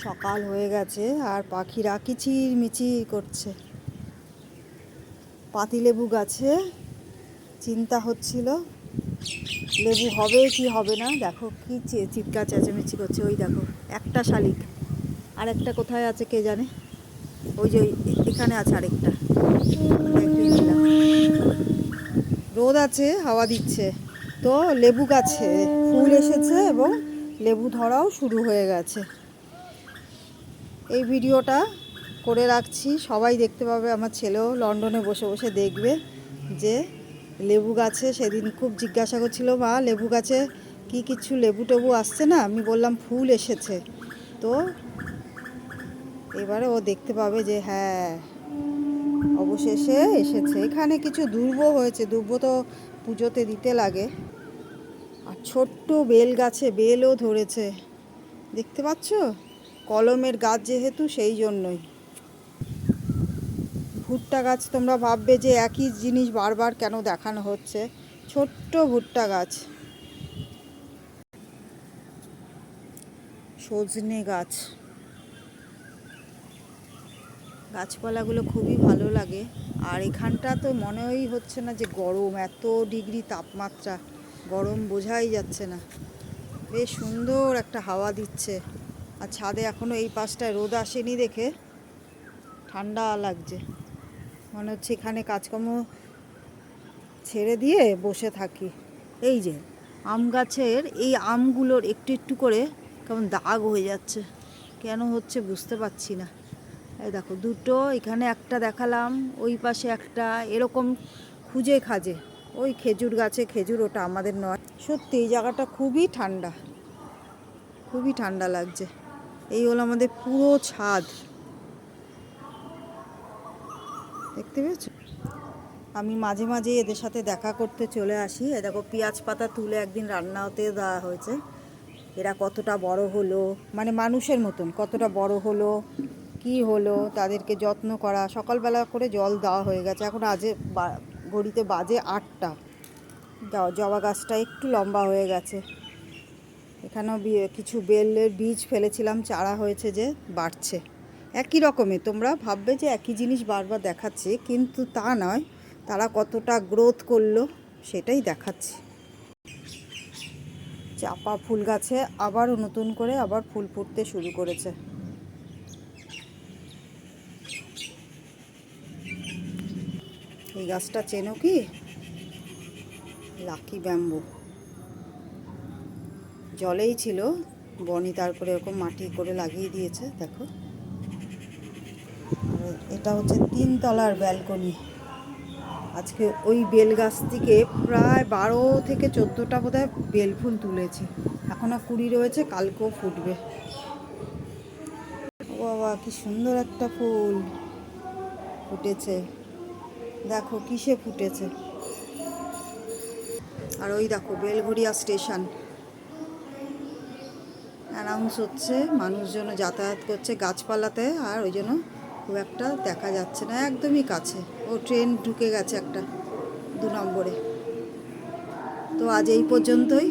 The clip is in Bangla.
সকাল হয়ে গেছে আর পাখিরা কিচির মিচির করছে। পাতিলেবু গাছে চিন্তা হচ্ছিল লেবু হবে কি হবে না। দেখো কি চিৎকার চেঁচামেচি করছে। ওই দেখো একটা শালিক, আর একটা কোথায় আছে কে জানে। ওই যে এখানে আছে আরেকটা। রোদ আছে, হাওয়া দিচ্ছে। তো লেবু গাছে ফুল এসেছে এবং লেবু ধরাও শুরু হয়ে গেছে। এই ভিডিওটা করে রাখছি, সবাই দেখতে পাবে। আমার ছেলেও লন্ডনে বসে বসে দেখবে যে লেবু গাছে সেদিন খুব জিজ্ঞাসা করছিল, মা লেবু গাছে কি কিছু লেবু টেবু আসছে না। আমি বললাম ফুল এসেছে। তো এবারে ও দেখতে পাবে যে হ্যাঁ অবশেষে এসেছে। এখানে কিছু দুর্ব হয়েছে, দুর্ব তো পুজোতে দিতে লাগে। আর ছোট্ট বেল গাছে বেলও ধরেছে, দেখতে পাচ্ছ। কলমের গাছ যেহেতু সেই জন্যই। ভুট্টা গাছ, তোমরা ভাববে যে একই জিনিস বারবার কেন দেখানো হচ্ছে। ছোট্ট ভুট্টা গাছ। সজনে গাছ, গাছপালাগুলো খুবই ভালো লাগে। আর এখানটা তো মনেই হচ্ছে না যে গরম, এত ডিগ্রি তাপমাত্রা, গরম বোঝাই যাচ্ছে না। বেশ সুন্দর একটা হাওয়া দিচ্ছে। আর ছাদে এখনও এই পাশটায় রোদ আসেনি দেখে ঠান্ডা লাগছে। মনে হচ্ছে এখানে কাজকর্ম ছেড়ে দিয়ে বসে থাকি। এই যে আম গাছের এই আমগুলোর একটু একটু করে কেমন দাগ হয়ে যাচ্ছে, কেন হচ্ছে বুঝতে পারছি না। এই দেখো দুটো, এখানে একটা দেখালাম, ওই পাশে একটা, এরকম খুঁজে খাজে। ওই খেজুর গাছে খেজুর, ওটা আমাদের নয়। সত্যি এই জায়গাটা খুবই ঠান্ডা, খুবই ঠান্ডা লাগছে। এই হলো আমাদের পুরো ছাদ, দেখতে পেয়েছো। আমি মাঝে মাঝে এদের সাথে দেখা করতে চলে আসি। এ দেখো পেঁয়াজ পাতা তুলে একদিন রান্নাতে দেওয়া হয়েছে। এরা কতটা বড় হলো, মানে মানুষের মতন কতটা বড় হলো, কি হলো, তাদেরকে যত্ন করা। সকালবেলা করে জল দেওয়া হয়ে গেছে। এখন ঘড়িতে বাজে 8টা। জবা গাছটা একটু লম্বা হয়ে গেছে। এখানেও কিছু বেলের বীজ ফেলেছিলাম, চারা হয়েছে, যে বাড়ছে। একই রকমের, তোমরা ভাববে যে একই জিনিস বারবার দেখাচ্ছে, কিন্তু তা নয়। তারা কতটা গ্রোথ করলো সেটাই দেখাচ্ছি। চাপা ফুল গাছে আবারও নতুন করে আবার ফুল ফুটতে শুরু করেছে। এই গাছটা চেনো কি? Lucky bamboo. জলেই ছিল, বনি তারপরে এরকম মাটি করে লাগিয়ে দিয়েছে। দেখো, আর এটা হচ্ছে 3 তলার ব্যালকনি। আজকে ওই বেল গাছ থেকে প্রায় 12 থেকে 14টা বোধহয় বেল ফুল তুলেছি। এখনও কুড়ি রয়েছে, কালকেও ফুটবে। ও বাবা, কি সুন্দর একটা ফুল ফুটেছে। দেখো কিসে ফুটেছে। আর ওই দেখো বেলঘড়িয়া স্টেশন অ্যানাউন্স হচ্ছে, মানুষজন যাতায়াত করছে গাছপালাতে। আর ওই জন্য খুব একটা দেখা যাচ্ছে না, একদমই কাছে। ও ট্রেন ঢুকে গেছে একটা 2 নম্বরে। তো আজ এই পর্যন্তই।